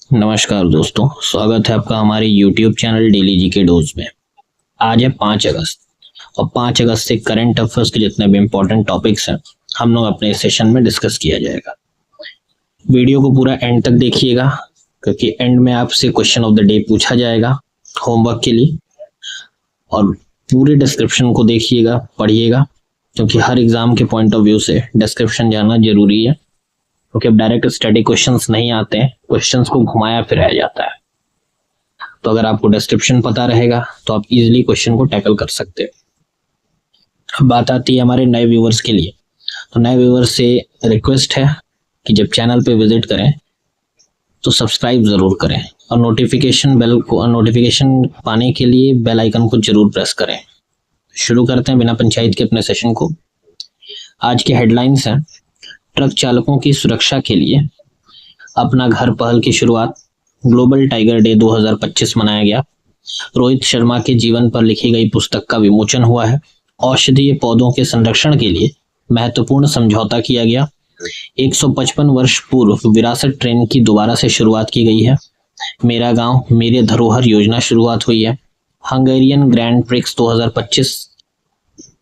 नमस्कार दोस्तों, स्वागत है आपका हमारे YouTube चैनल डेली जी के डोज में। आज है 5 अगस्त और 5 अगस्त से करंट अफेयर्स के जितने भी इम्पोर्टेंट टॉपिक्स हैं हम लोग अपने सेशन में डिस्कस किया जाएगा। वीडियो को पूरा एंड तक देखिएगा क्योंकि एंड में आपसे क्वेश्चन ऑफ द डे पूछा जाएगा होमवर्क के लिए। और पूरे डिस्क्रिप्शन को देखिएगा, पढ़िएगा, क्योंकि हर एग्जाम के पॉइंट ऑफ व्यू से डिस्क्रिप्शन जानना जरूरी है। क्योंकि अब डायरेक्ट स्टडी क्वेश्चंस नहीं आते हैं, क्वेश्चंस को घुमाया फिराया जाता है। तो अगर आपको डिस्क्रिप्शन पता रहेगा तो आप इजीली क्वेश्चन को टैकल कर सकते हैं। अब बात आती है हमारे नए व्यूअर्स के लिए। तो नए व्यूअर्स से रिक्वेस्ट है कि जब चैनल पे विजिट करें तो सब्सक्राइब जरूर करें और नोटिफिकेशन पाने के लिए बेल आइकन को जरूर प्रेस करें। शुरू करते हैं बिना पंचायत के अपने सेशन को। आज के हेडलाइंस हैं: ट्रक चालकों की सुरक्षा के लिए अपना घर पहल की शुरुआत, ग्लोबल टाइगर डे 2025 मनाया गया, रोहित शर्मा के जीवन पर लिखी गई पुस्तक का विमोचन हुआ है, औषधीय पौधों के संरक्षण के लिए महत्वपूर्ण समझौता किया गया, 155 वर्ष पूर्व विरासत ट्रेन की दोबारा से शुरुआत की गई है, मेरा गांव मेरे धरोहर योजना शुरुआत हुई है, हंगेरियन ग्रैंड प्रिक्स 2025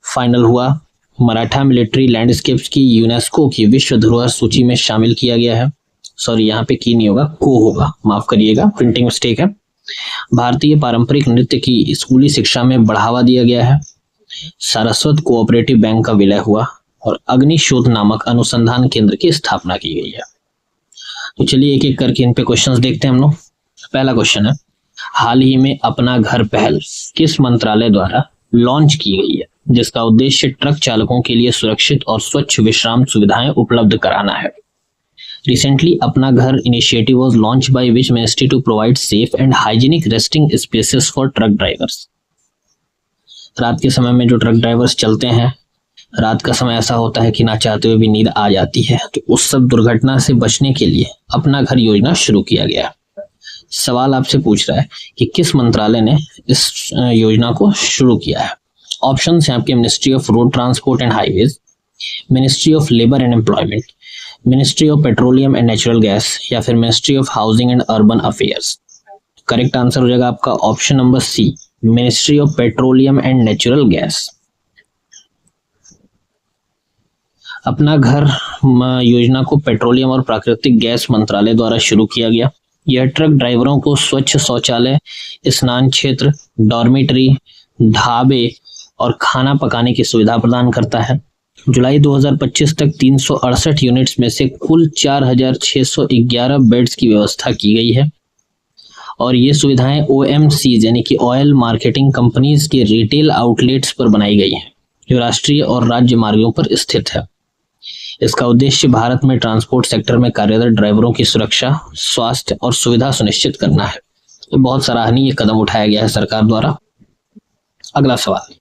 फाइनल हुआ, मराठा मिलिट्री लैंडस्केप्स की यूनेस्को की विश्व धरोहर सूची में शामिल किया गया है। सॉरी, यहाँ पे की नहीं होगा, को होगा, माफ करिएगा, प्रिंटिंग मिस्टेक है। भारतीय पारंपरिक नृत्य की स्कूली शिक्षा में बढ़ावा दिया गया है, सारस्वत कोऑपरेटिव बैंक का विलय हुआ और अग्निशोध नामक अनुसंधान केंद्र की स्थापना की गई है। तो चलिए एक एक करके इन पे क्वेश्चंस देखते हैं हम लोग। पहला क्वेश्चन है, हाल ही में अपना घर पहल किस मंत्रालय द्वारा लॉन्च की गई है जिसका उद्देश्य ट्रक चालकों के लिए सुरक्षित और स्वच्छ विश्राम सुविधाएं उपलब्ध कराना है? Recently, अपना घर initiative was launched by which ministry to provide safe and hygienic resting spaces for truck drivers? रात के समय में जो ट्रक ड्राइवर्स चलते हैं, रात का समय ऐसा होता है कि ना चाहते हुए भी नींद आ जाती है, तो उस सब दुर्घटना से बचने के लिए अपना घर योजना शुरू किया गया। सवाल आपसे पूछ रहा है कि किस मंत्रालय ने इस योजना को शुरू किया है। ऑप्शन है आपके: ministry of Road Transport and Highways, Ministry of Labour and Employment, Ministry of Petroleum and Natural Gas या फिर Ministry of Housing and Urban Affairs. Correct answer हो जाएगा आपका option number C, Ministry of Petroleum and Natural Gas. Apna Ghar योजना को petroleum और प्राकृतिक gas मंत्रालय द्वारा शुरू किया गया। यह ट्रक ड्राइवरों को स्वच्छ शौचालय, स्नान क्षेत्र, डॉर्मिटरी, ढाबे और खाना पकाने की सुविधा प्रदान करता है। जुलाई 2025 तक 368 यूनिट्स में से कुल 4611 बेड्स की व्यवस्था की गई है और ये सुविधाएं OMCs यानी कि ऑयल मार्केटिंग कंपनीज के रिटेल आउटलेट्स पर बनाई गई हैं जो राष्ट्रीय और राज्य मार्गों पर स्थित है। इसका उद्देश्य भारत में ट्रांसपोर्ट सेक्टर में कार्यरत ड्राइवरों की सुरक्षा, स्वास्थ्य और सुविधा सुनिश्चित करना है। तो बहुत सराहनीय कदम उठाया गया है सरकार द्वारा। अगला सवाल,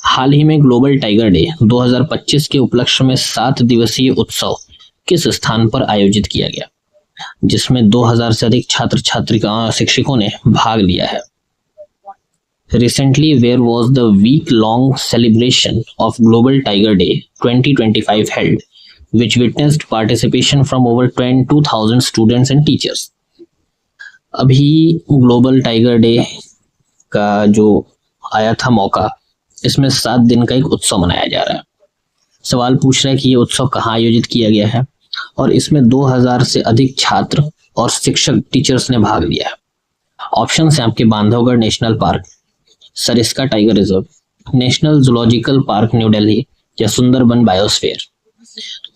हाल ही में ग्लोबल टाइगर डे 2025 के उपलक्ष्य में 7 दिवसीय उत्सव किस स्थान पर आयोजित किया गया जिसमें 2000 से अधिक छात्र छात्रिका शिक्षकों ने भाग लिया है? Recently, where was the week-long celebration of Global Tiger Day 2025 held, which witnessed participation from over 22,000 students and teachers? अभी ग्लोबल टाइगर डे का जो आया था मौका, इसमें 7 दिन का एक उत्सव मनाया जा रहा है। सवाल पूछ रहा है कि ये उत्सव कहाँ आयोजित किया गया है और इसमें 2000 से अधिक छात्र और शिक्षक टीचर्स ने भाग लिया है। ऑप्शन है आपके: Bandhavgarh national park, Sariska tiger reserve, national zoological park new Delhi या सुंदरबन बायोस्फीयर।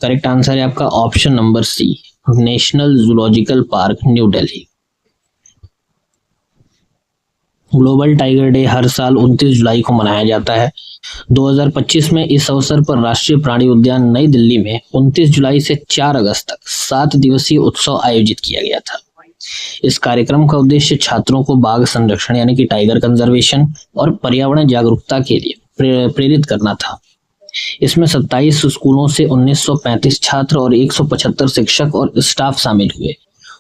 करेक्ट आंसर है आपका option number C, national zoological park new Delhi. Global tiger day हर साल 29 जुलाई को मनाया जाता है। 2025 में इस अवसर पर राष्ट्रीय प्राणी उद्यान नई दिल्ली में 29 जुलाई से 4 अगस्त तक 7 दिवसीय उत्सव आयोजित किया गया था। इस कार्यक्रम का उद्देश्य छात्रों को बाघ संरक्षण यानी कि टाइगर कंजर्वेशन और पर्यावरण जागरूकता के लिए प्रेरित करना था। इसमें 27 स्कूलों से 1935 छात्र और 175 शिक्षक और स्टाफ शामिल हुए।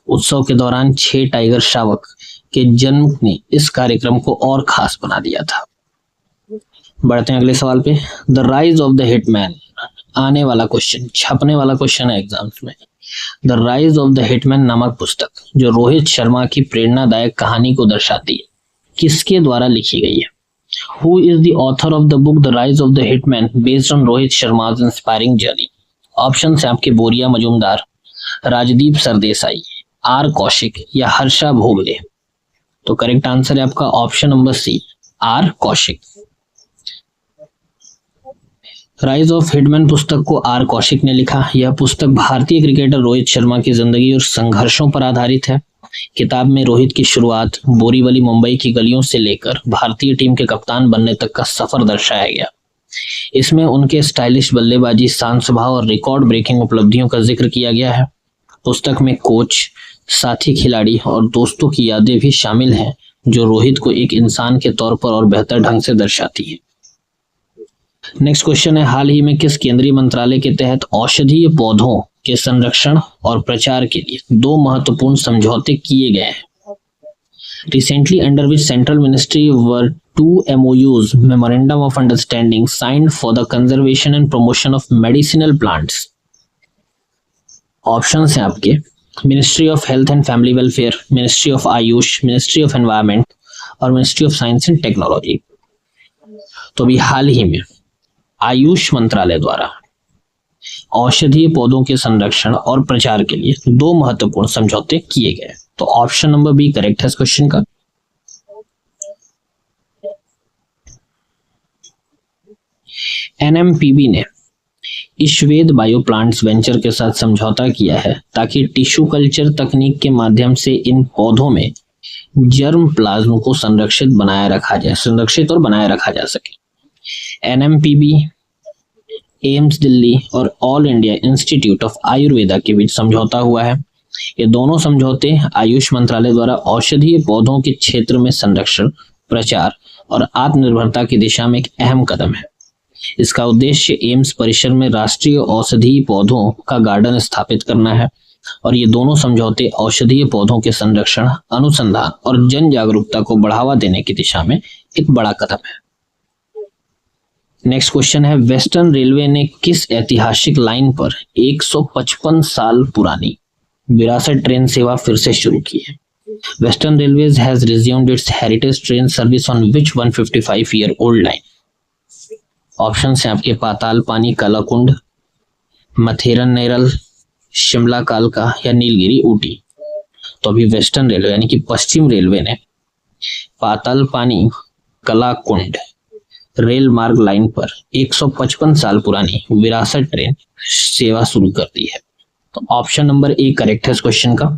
उत्सव के दौरान 6 टाइगर शावक के जन्म ने इस कार्यक्रम को और खास बना दिया था। बढ़ते हैं अगले सवाल पे। The Rise of the hitman, आने वाला क्वेश्चन, छपने वाला क्वेश्चन है एग्जाम्स में। The Rise of the hitman नामक पुस्तक जो रोहित शर्मा की प्रेरणादायक कहानी को दर्शाती है, किसके द्वारा लिखी गई है? Who is the author of the book The Rise of the Hitman based on Rohit Sharma's inspiring journey? Option है आपके बोरिया मजूमदार, राजदीप सरदेसाई, आर कौशिक या हर्षा भोगले। तो करेक्ट आंसर है आपका option number C, R Kaushik. Rise of Hitman पुस्तक को आर कौशिक ने लिखा। यह पुस्तक भारतीय क्रिकेटर रोहित शर्मा की जिंदगी और संघर्षों पर आधारित है। किताब में रोहित की शुरुआत बोरीवली मुंबई की गलियों से लेकर भारतीय टीम के कप्तान बनने तक का सफर दर्शाया गया। इसमें उनके स्टाइलिश बल्लेबाजी, शांत स्वभाव और रिकॉर्ड ब्रेकिंग उपलब्धियों का जिक्र किया गया है। पुस्तक में कोच, साथी खिलाड़ी और दोस्तों की यादें भी शामिल हैं जो रोहित को एक इंसान के तौर पर और बेहतर ढंग से दर्शाती है। नेक्स्ट क्वेश्चन है, हाल ही में किस केंद्रीय मंत्रालय के तहत औषधीय पौधों के संरक्षण और प्रचार के लिए 2 महत्वपूर्ण समझौते किए गए हैं? Recently, under which central ministry were 2 MOUs, Memorandum of Understanding, signed for the conservation and promotion of medicinal plants? Options हैं आपके ministry of health and family welfare, ministry of AYUSH, ministry of environment और ministry of science and technology. तो अभी हाल ही में आयुष मंत्रालय द्वारा औषधीय पौधों के संरक्षण और प्रचार के लिए 2 महत्वपूर्ण समझौते किए गए। तो ऑप्शन नंबर बी करेक्ट है इस क्वेश्चन का। एनएमपीबी ने ईश्वेद बायो प्लांट्स वेंचर के साथ समझौता किया है ताकि टिश्यू कल्चर तकनीक के माध्यम से इन पौधों में जर्म प्लाज्म को संरक्षित और बनाए रखा जा सके। एनएमपीबी, एम्स दिल्ली और all India institute of Ayurveda के बीच समझौता हुआ है। ये दोनों समझौते आयुष मंत्रालय द्वारा औषधीय पौधों के क्षेत्र में संरक्षण, प्रचार और आत्मनिर्भरता की दिशा में एक अहम कदम है। इसका उद्देश्य एम्स परिसर में राष्ट्रीय औषधीय पौधों का गार्डन स्थापित करना है और ये दोनों समझौते औषधीय पौधों के संरक्षण, अनुसंधान और जन जागरूकता को बढ़ावा देने की दिशा में एक बड़ा कदम है। नेक्स्ट क्वेश्चन है, वेस्टर्न रेलवे ने किस ऐतिहासिक लाइन पर 155 साल पुरानी विरासत ट्रेन सेवा फिर से शुरू की है? Western railways has resumed it's heritage train service on which 155-year-old line? Option है आपके पाताल पानी कालाकुंड, मथेरन नेरल, शिमला कालका या नीलगिरी ऊटी। तो अभी वेस्टर्न रेलवे यानी कि पश्चिम रेलवे ने पाताल पानी कलाकुंड रेल मार्ग लाइन पर 155 साल पुरानी विरासत ट्रेन सेवा शुरू कर दी है। तो ऑप्शन नंबर ए करेक्ट है इस क्वेश्चन का।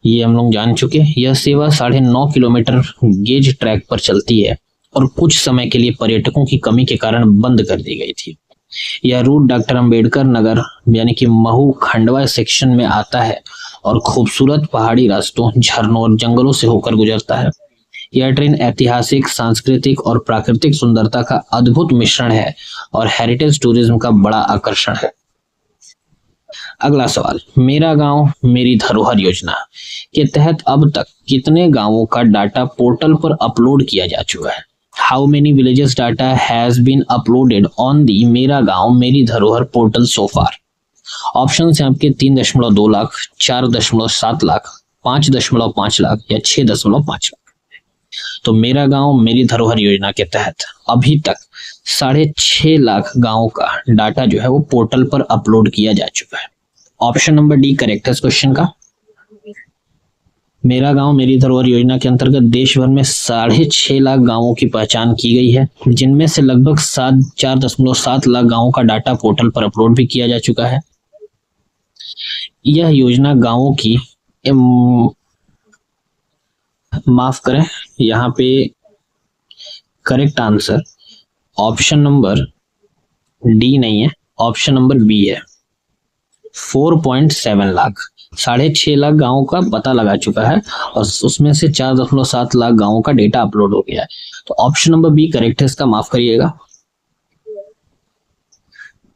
ये हम लोग जान चुके हैं। यह सेवा 9.5 किलोमीटर गेज ट्रैक पर चलती है और कुछ समय के लिए पर्यटकों की कमी के कारण बंद कर दी गई थी। यह रूट डॉक्टर अंबेडकर नगर यानी कि महू खंडवा सेक्शन में आता है और खूबसूरत पहाड़ी रास्तों, झरनों और जंगलों से होकर गुजरता है। यह ट्रेन ऐतिहासिक, सांस्कृतिक और प्राकृतिक सुंदरता का अद्भुत मिश्रण है और हेरिटेज टूरिज्म का बड़ा आकर्षण है। अगला सवाल, मेरा गांव मेरी धरोहर योजना के तहत अब तक कितने गांवों का डाटा पोर्टल पर अपलोड किया जा चुका है? How many villages data has been uploaded on the Mera Gaon मेरी धरोहर पोर्टल सो फार? ऑप्शन है आपके 3.2 लाख, 4.7 लाख, 5.5 लाख या 6.5 लाख। तो मेरा गांव मेरी धरोहर योजना के तहत अभी तक 6.5 लाख गांवों का डाटा जो है वो पोर्टल पर अपलोड किया जा चुका है। ऑप्शन नंबर डी करेक्ट है इस क्वेश्चन का। मेरा गांव मेरी धरोहर योजना के अंतर्गत देश भर में 6.5 लाख गांवों की पहचान की गई है, जिनमें से लगभग 4.7 लाख गांवों का डाटा पोर्टल पर अपलोड भी किया जा चुका है। यह योजना गांवों की माफ करें, यहाँ पे correct answer option number D नहीं है, ऑप्शन नंबर बी है। 4.7 लाख, 6.5 लाख गांवों का पता लगा चुका है और उसमें से 4.7 लाख गांवों का डेटा अपलोड हो गया है। तो ऑप्शन नंबर बी करेक्ट है इसका, माफ करिएगा।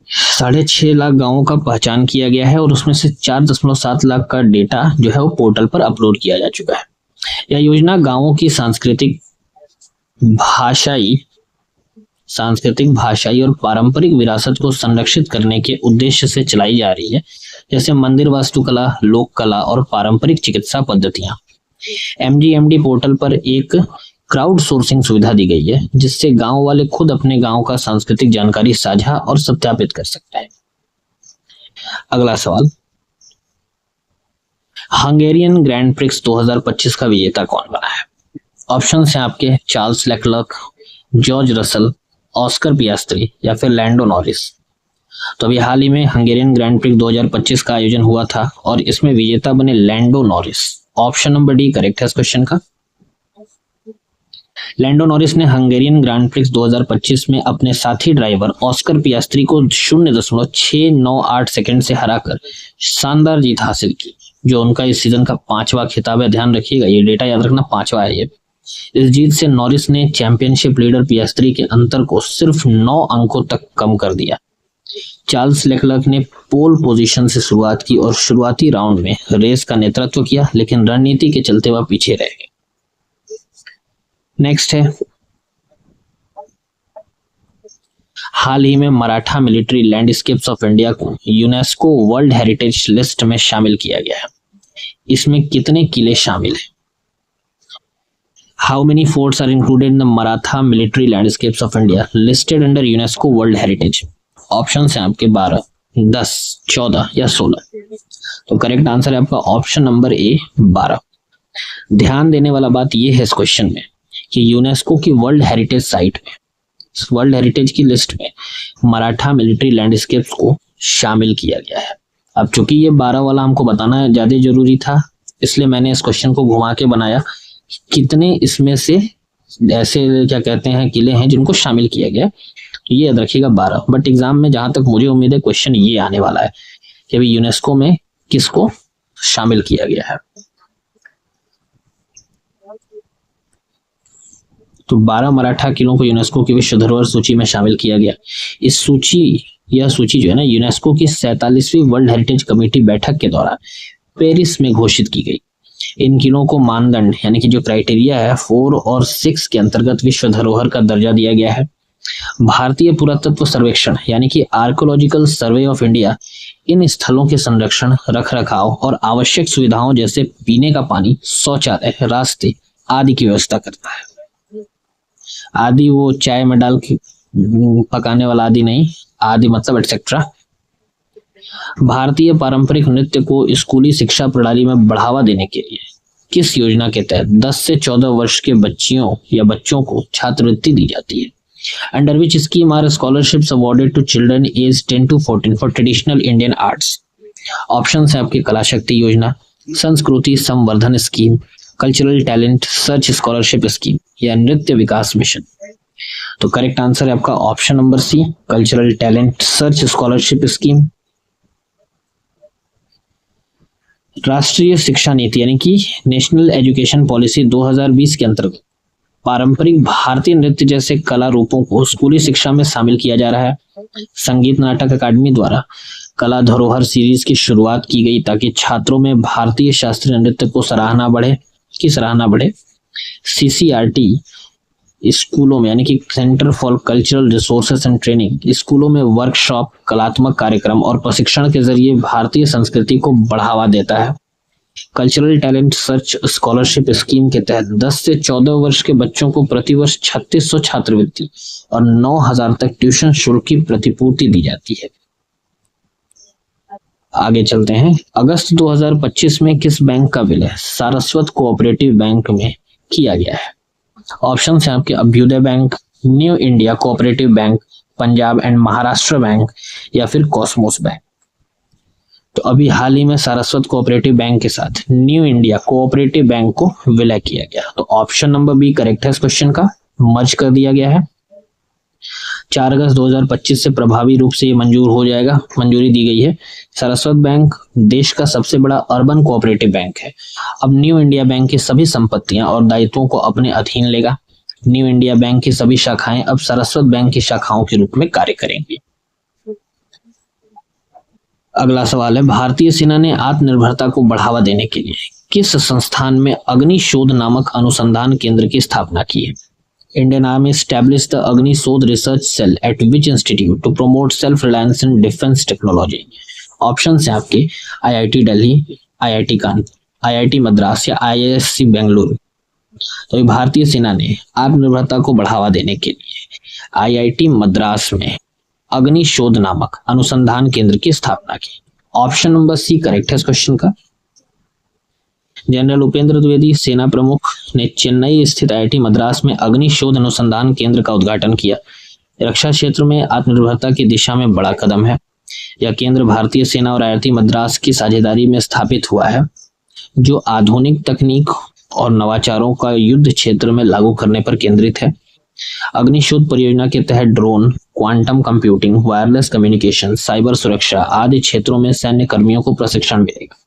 6.5 लाख गांवों का पहचान किया गया है और उसमें से 4.7 लाख का डेटा जो है वो पोर्टल पर अपलोड किया जा चुका है। यह योजना गांवों की सांस्कृतिक, भाषाई सांस्कृतिक, भाषाई और पारंपरिक विरासत को संरक्षित करने के उद्देश्य से चलाई जा रही है, जैसे मंदिर वास्तुकला, लोक कला और पारंपरिक चिकित्सा पद्धतियां। MGMD पोर्टल पर एक क्राउड सोर्सिंग सुविधा दी गई है, जिससे गांव वाले खुद अपने गांव का सांस्कृतिक जानकारी साझा और सत्यापित कर सकते हैं। अगला सवाल, हंगेरियन ग्रैंड प्रिक्स 2025 का विजेता कौन बना है? ऑप्शन हैं आपके Charles Leclerc, George Russell, Oscar Piastri या फिर लैंडो नॉरिस। तो अभी हाल ही में हंगेरियन ग्रैंड प्रिक्स 2025 का आयोजन हुआ था और इसमें विजेता बने Lando Norris. Option number D correct है इस क्वेश्चन का। लैंडो नॉरिस ने हंगेरियन ग्रैंड प्रिक्स 2025 में अपने साथी ड्राइवर ऑस्कर पियास्त्री को 0.698 सेकंड से हराकर शानदार जीत हासिल की, जो उनका इस सीजन का 5वां खिताब है। ध्यान रखिएगा, ये डेटा याद रखना, 5वां है ये। इस जीत से नॉरिस ने चैंपियनशिप लीडर पियास्त्री के अंतर को सिर्फ 9 अंकों तक कम कर दिया। चार्ल्स लेक्लर्क ने पोल पोजीशन से शुरुआत की और शुरुआती राउंड में रेस का नेतृत्व किया, लेकिन रणनीति के चलते वह पीछे रह गए। नेक्स्ट है, हाल ही में Maratha military landscapes of India को यूनेस्को वर्ल्ड हेरिटेज लिस्ट में शामिल किया गया है। इसमें कितने किले शामिल हैं? How many forts are included in the Maratha military landscapes of India listed under UNESCO World Heritage? Option हैं आपके 12, 10, 14 या 16। तो करेक्ट आंसर है आपका ऑप्शन नंबर ए 12। ध्यान देने वाला बात यह है इस क्वेश्चन में कि यूनेस्को की वर्ल्ड हेरिटेज साइट में, वर्ल्ड हेरिटेज की लिस्ट में मराठा मिलिट्री लैंडस्केप्स को शामिल किया गया है। अब चूंकि ये 12 वाला हमको बताना ज्यादा जरूरी था, इसलिए मैंने इस क्वेश्चन को घुमा के बनाया। कितने इसमें से ऐसे क्या कहते हैं किले हैं जिनको शामिल किया गया, तो ये याद रखिएगा 12। बट एग्जाम में जहां तक मुझे उम्मीद है क्वेश्चन ये आने वाला है कि अभी यूनेस्को में किसको शामिल किया गया है। तो 12 मराठा किलों को यूनेस्को की विश्व धरोहर सूची में शामिल किया गया। इस यह सूची जो है ना, यूनेस्को की 47वीं वर्ल्ड हेरिटेज कमेटी बैठक के दौरान पेरिस में घोषित की गई। इन किलों को मानदंड यानी कि जो क्राइटेरिया है 4 और 6 के अंतर्गत विश्व धरोहर का दर्जा दिया गया है। भारतीय पुरातत्व सर्वेक्षण यानी कि archaeological survey of India in स्थलों के संरक्षण, रख रखाव और आवश्यक सुविधाओं जैसे पीने का पानी, शौचालय, रास्ते आदि की व्यवस्था करता है। आदि वो चाय में डाल के पकाने वाला आदि नहीं, आदि मतलब एटसेट्रा। भारतीय पारंपरिक नृत्य को स्कूली शिक्षा प्रणाली में बढ़ावा देने के लिए किस योजना के तहत 10 से 14 वर्ष के बच्चियों या बच्चों को छात्रवृत्ति दी जाती है? Under which scheme are scholarships awarded to children age 10 to 14 for traditional Indian arts? Option है आपकी Kala Shakti Yojana, Sanskriti Samvardhan scheme, Cultural Talent Search Scholarship Scheme या नृत्य विकास मिशन। तो करेक्ट आंसर है आपका option number C, Cultural Talent Search Scholarship Scheme. Rashtriya Shiksha नीति यानी कि national education policy 2020 के अंतर्गत पारंपरिक भारतीय नृत्य जैसे कला रूपों को स्कूली शिक्षा में शामिल किया जा रहा है। संगीत नाटक अकादमी द्वारा कला धरोहर सीरीज की शुरुआत की गई ताकि छात्रों में भारतीय शास्त्रीय नृत्य को सराहना बढ़े। CCRT स्कूलों में यानी कि centre for cultural resources and training स्कूलों में वर्कशॉप, कलात्मक कार्यक्रम और प्रशिक्षण के जरिए भारतीय संस्कृति को बढ़ावा देता है। Cultural Talent Search Scholarship scheme के तहत 10 से 14 वर्ष के बच्चों को प्रतिवर्ष 3600 छात्रवृत्ति और 9000 तक ट्यूशन शुल्क की प्रतिपूर्ति दी जाती है। आगे चलते हैं। अगस्त 2025 में किस बैंक का विलय सारस्वत कोऑपरेटिव बैंक में किया गया है? ऑप्शन है आपके Abhyudaya Bank, New India Cooperative Bank, Punjab and Maharashtra Bank या फिर कॉस्मोस बैंक। तो अभी हाल ही में सारस्वत कोऑपरेटिव बैंक के साथ न्यू इंडिया कोऑपरेटिव बैंक को विलय किया गया। तो ऑप्शन नंबर बी करेक्ट है इस क्वेश्चन का, मर्ज कर दिया गया है। 4 अगस्त 2025 से प्रभावी रूप से ये मंजूरी दी गई है। सारस्वत बैंक देश का सबसे बड़ा अर्बन कोऑपरेटिव बैंक है। अब न्यू इंडिया बैंक की सभी संपत्तियां और दायित्वों को अपने अधीन लेगा। न्यू इंडिया बैंक की सभी शाखाएं अब सारस्वत बैंक की शाखाओं के रूप में कार्य करेंगी। अगला सवाल है, भारतीय सेना ने आत्मनिर्भरता को बढ़ावा देने के लिए किस संस्थान में अग्नि शोध नामक अनुसंधान केंद्र की स्थापना की है? Indian Army established the Agni Shodh Research Cell at which institute to promote self-reliance in defense technology? Options हैं आपके IIT Delhi, IIT Kanpur, IIT Madras या IISc बेंगलुरु। तो भारतीय सेना ने आत्मनिर्भरता को बढ़ावा देने के लिए IIT मद्रास में अग्नि शोध नामक अनुसंधान केंद्र की स्थापना की। ऑप्शन नंबर सी करेक्ट है इस क्वेश्चन का। जनरल उपेंद्र द्विवेदी सेना प्रमुख ने चेन्नई स्थित IIT मद्रास में अग्नि शोध अनुसंधान केंद्र का उद्घाटन किया। रक्षा क्षेत्र में आत्मनिर्भरता की दिशा में बड़ा कदम है। यह केंद्र भारतीय सेना और IIT मद्रास की साझेदारी में स्थापित हुआ है, जो आधुनिक तकनीक और नवाचारों का युद्ध क्षेत्र में लागू करने पर केंद्रित है। अग्नि शोध परियोजना के तहत drone, quantum computing, wireless communication, cyber सुरक्षा आदि क्षेत्रों में सैन्य कर्मियों को प्रशिक्षण मिलेगा।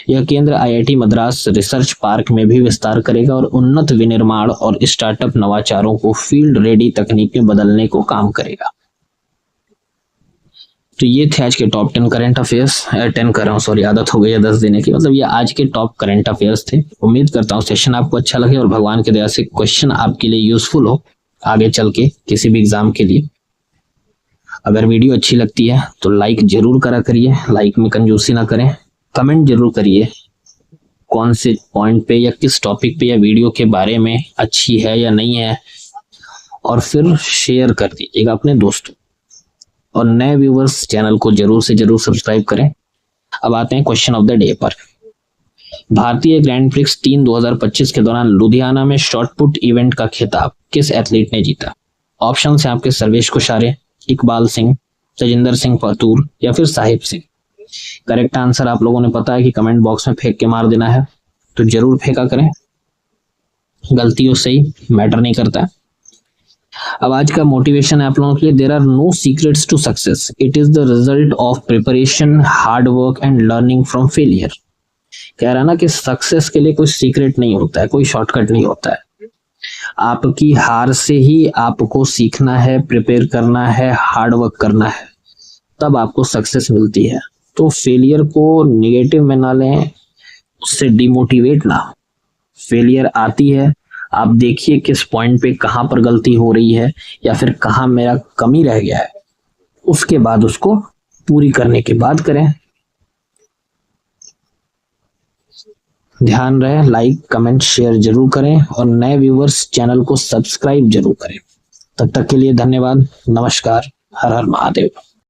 यह केंद्र IIT मद्रास रिसर्च पार्क में भी विस्तार करेगा और उन्नत विनिर्माण और स्टार्टअप नवाचारों को फील्ड रेडी तकनीक में बदलने को काम करेगा। तो ये थे आज के टॉप 10 करंट अफेयर्स। 10 कर रहा हूँ, सॉरी, आदत हो गई है 10 देने की। मतलब ये आज के टॉप करंट अफेयर्स थे। उम्मीद करता हूँ सेशन आपको अच्छा लगे और भगवान की दया से क्वेश्चन आपके लिए यूजफुल हो आगे चल के किसी भी एग्जाम के लिए। अगर वीडियो अच्छी लगती है तो लाइक जरूर करा करिए, लाइक में कंजूसी ना करें। कमेंट जरूर करिए कौन से पॉइंट पे या किस टॉपिक पे या वीडियो के बारे में अच्छी है या नहीं है, और फिर शेयर कर दीजिएगा अपने दोस्तों। और नए व्यूवर्स चैनल को जरूर से जरूर सब्सक्राइब करें। अब आते हैं क्वेश्चन ऑफ द डे पर। भारतीय ग्रैंड प्रिक्स 3 2025 के दौरान लुधियाना में शॉटपुट इवेंट का खिताब किस एथलीट ने जीता? ऑप्शन है आपके सर्वेश कुशारे, इकबाल सिंह, तजिंदर सिंह पतूर या फिर साहिब सिंह। करेक्ट आंसर आप लोगों ने पता है कि कमेंट बॉक्स में फेंक के मार देना है, तो जरूर फेंका करें। गलती हो सही मैटर नहीं करता। अब आज का मोटिवेशन है आप लोगों के लिए। There are no secrets to success, it is the result of preparation, hard work and learning from failure. कह रहा ना कि सक्सेस के लिए कोई सीक्रेट नहीं होता है, कोई शॉर्टकट नहीं होता है। आपकी हार से ही आपको सीखना है, प्रिपेयर करना है, हार्ड वर्क करना है, तब आपको सक्सेस मिलती है। तो फेलियर को नेगेटिव में ना लें, उससे डिमोटिवेट ना हो। फेलियर आती है, आप देखिए किस पॉइंट पे कहां पर गलती हो रही है या फिर कहां मेरा कमी रह गया है, उसके बाद उसको पूरी करने के बाद करें। ध्यान रहे, लाइक कमेंट शेयर जरूर करें और नए व्यूवर्स चैनल को सब्सक्राइब जरूर करें। तब तक के लिए धन्यवाद, नमस्कार, हर हर महादेव।